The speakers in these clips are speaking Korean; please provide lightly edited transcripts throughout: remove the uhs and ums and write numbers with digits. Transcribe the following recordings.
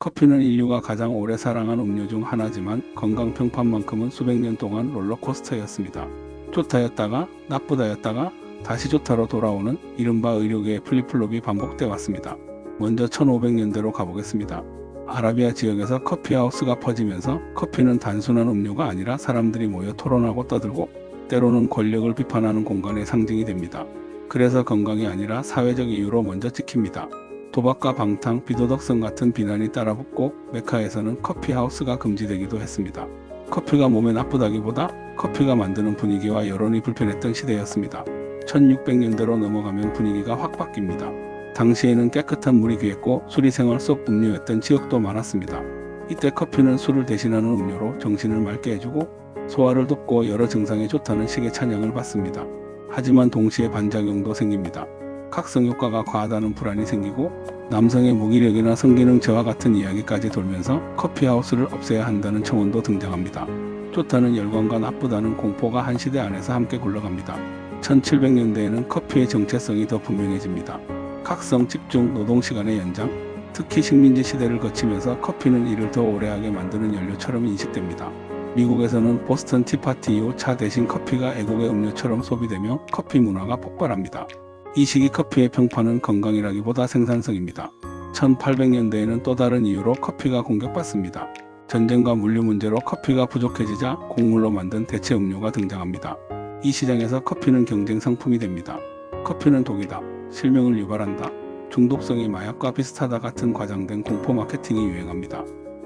커피는 인류가 가장 오래 사랑한 음료 중 하나지만 건강 평판만큼은 수백 년 동안 롤러코스터였습니다. 좋다였다가 나쁘다였다가 다시 좋다로 돌아오는 이른바 의료계의 플립플롭이 반복돼 왔습니다. 먼저 1500년대로 가보겠습니다. 아라비아 지역에서 커피하우스가 퍼지면서 커피는 단순한 음료가 아니라 사람들이 모여 토론하고 떠들고 때로는 권력을 비판하는 공간의 상징이 됩니다. 그래서 건강이 아니라 사회적 이유로 먼저 찍힙니다. 도박과 방탕, 비도덕성 같은 비난이 따라붙고 메카에서는 커피하우스가 금지되기도 했습니다. 커피가 몸에 나쁘다기보다 커피가 만드는 분위기와 여론이 불편했던 시대였습니다. 1600년대로 넘어가면 분위기가 확 바뀝니다. 당시에는 깨끗한 물이 귀했고 술이 생활 속 음료였던 지역도 많았습니다. 이때 커피는 술을 대신하는 음료로 정신을 맑게 해주고 소화를 돕고 여러 증상에 좋다는 식의 찬양을 받습니다. 하지만 동시에 반작용도 생깁니다. 각성 효과가 과하다는 불안이 생기고 남성의 무기력이나 성기능 저하 같은 이야기까지 돌면서 커피하우스를 없애야 한다는 청원도 등장합니다. 좋다는 열광과 나쁘다는 공포가 한 시대 안에서 함께 굴러갑니다. 1700년대에는 커피의 정체성이 더 분명해집니다. 각성, 집중, 노동시간의 연장, 특히 식민지 시대를 거치면서 커피는 이를 더 오래하게 만드는 연료처럼 인식됩니다. 미국에서는 보스턴 티파티 이후 차 대신 커피가 애국의 음료처럼 소비되며 커피 문화가 폭발합니다. 이 시기 커피의 평판은 건강이라기보다 생산성입니다. 1800년대에는 또 다른 이유로 커피가 공격받습니다. 전쟁과 물류 문제로 커피가 부족해지자 곡물로 만든 대체 음료가 등장합니다. 이 시장에서 커피는 경쟁 상품이 됩니다. 커피는 독이다, 실명을 유발한다, 중독성이 마약과 비슷하다 같은 과장된 공포 마케팅이 유행합니다.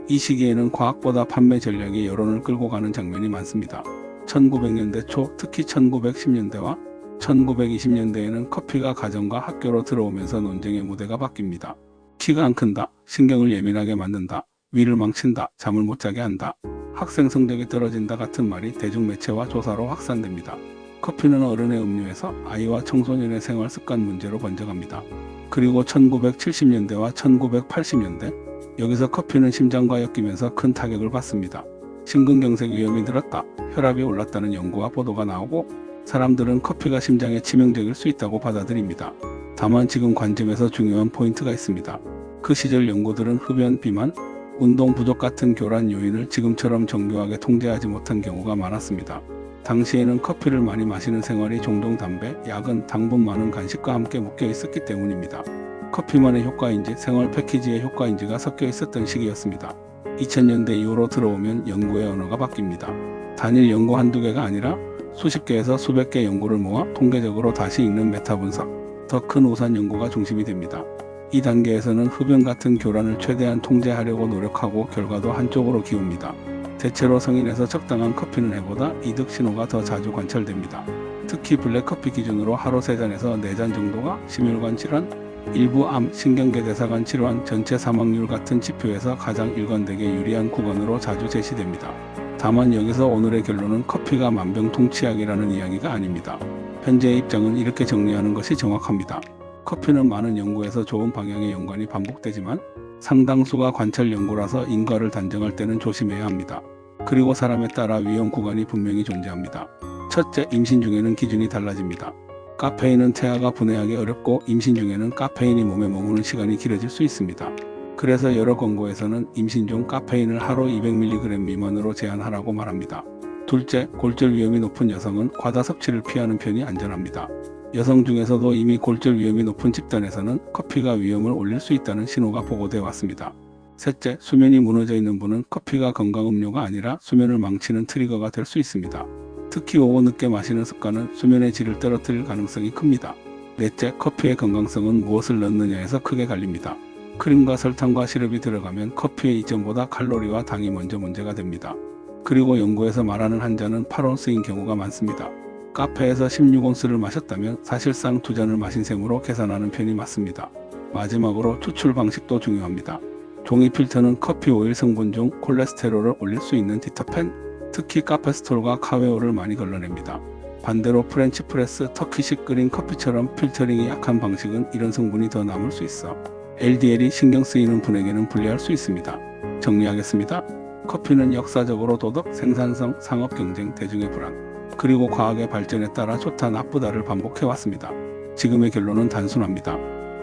이 시기에는 과학보다 판매 전략이 여론을 끌고 가는 장면이 많습니다. 1900년대 초, 특히 1910년대와 1920년대에는 커피가 가정과 학교로 들어오면서 논쟁의 무대가 바뀝니다. 키가 안 큰다, 신경을 예민하게 만든다, 위를 망친다, 잠을 못 자게 한다, 학생 성적이 떨어진다 같은 말이 대중매체와 조사로 확산됩니다. 커피는 어른의 음료에서 아이와 청소년의 생활 습관 문제로 번져갑니다. 그리고 1970년대와 1980년대, 여기서 커피는 심장과 엮이면서 큰 타격을 받습니다. 심근경색 위험이 늘었다, 혈압이 올랐다는 연구와 보도가 나오고 사람들은 커피가 심장에 치명적일 수 있다고 받아들입니다. 다만 지금 관점에서 중요한 포인트가 있습니다. 그 시절 연구들은 흡연, 비만, 운동 부족 같은 교란 요인을 지금처럼 정교하게 통제하지 못한 경우가 많았습니다. 당시에는 커피를 많이 마시는 생활이 종종 담배, 야근, 당분 많은 간식과 함께 묶여 있었기 때문입니다. 커피만의 효과인지 생활 패키지의 효과인지가 섞여 있었던 시기였습니다. 2000년대 이후로 들어오면 연구의 언어가 바뀝니다. 단일 연구 한두 개가 아니라 수십 개에서 수백 개 연구를 모아 통계적으로 다시 읽는 메타 분석, 더 큰 우산 연구가 중심이 됩니다. 이 단계에서는 흡연 같은 교란을 최대한 통제하려고 노력하고 결과도 한쪽으로 기웁니다. 대체로 성인에서 적당한 커피는 해보다 이득 신호가 더 자주 관찰됩니다. 특히 블랙커피 기준으로 하루 3잔에서 4잔 정도가 심혈관 질환, 일부 암, 신경계 대사관 질환, 전체 사망률 같은 지표에서 가장 일관되게 유리한 구간으로 자주 제시됩니다. 다만 여기서 오늘의 결론은 커피가 만병통치약이라는 이야기가 아닙니다. 현재의 입장은 이렇게 정리하는 것이 정확합니다. 커피는 많은 연구에서 좋은 방향의 연관이 반복되지만 상당수가 관찰 연구라서 인과를 단정할 때는 조심해야 합니다. 그리고 사람에 따라 위험 구간이 분명히 존재합니다. 첫째, 임신 중에는 기준이 달라집니다. 카페인은 태아가 분해하기 어렵고 임신 중에는 카페인이 몸에 머무는 시간이 길어질 수 있습니다. 그래서 여러 권고에서는 임신 중 카페인을 하루 200mg 미만으로 제한하라고 말합니다. 둘째, 골절 위험이 높은 여성은 과다 섭취를 피하는 편이 안전합니다. 여성 중에서도 이미 골절 위험이 높은 집단에서는 커피가 위험을 올릴 수 있다는 신호가 보고되어 왔습니다. 셋째, 수면이 무너져 있는 분은 커피가 건강 음료가 아니라 수면을 망치는 트리거가 될 수 있습니다. 특히 오후 늦게 마시는 습관은 수면의 질을 떨어뜨릴 가능성이 큽니다. 넷째, 커피의 건강성은 무엇을 넣느냐에서 크게 갈립니다. 크림과 설탕과 시럽이 들어가면 커피의 이전보다 칼로리와 당이 먼저 문제가 됩니다. 그리고 연구에서 말하는 한 잔은 8온스인 경우가 많습니다. 카페에서 16온스를 마셨다면 사실상 2잔을 마신 셈으로 계산하는 편이 맞습니다. 마지막으로 추출 방식도 중요합니다. 종이 필터는 커피 오일 성분 중 콜레스테롤을 올릴 수 있는 디터펜, 특히 카페스톨과 카웨오를 많이 걸러냅니다. 반대로 프렌치 프레스, 터키식 끓인 커피처럼 필터링이 약한 방식은 이런 성분이 더 남을 수 있어 LDL이 신경 쓰이는 분에게는 불리할 수 있습니다. 정리하겠습니다. 커피는 역사적으로 도덕, 생산성, 상업 경쟁, 대중의 불안, 그리고 과학의 발전에 따라 좋다 나쁘다를 반복해왔습니다. 지금의 결론은 단순합니다.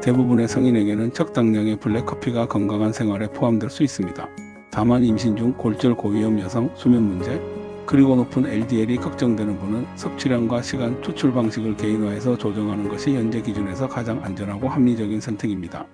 대부분의 성인에게는 적당량의 블랙커피가 건강한 생활에 포함될 수 있습니다. 다만 임신 중 골절 고위험 여성, 수면 문제, 그리고 높은 LDL이 걱정되는 분은 섭취량과 시간, 추출 방식을 개인화해서 조정하는 것이 현재 기준에서 가장 안전하고 합리적인 선택입니다.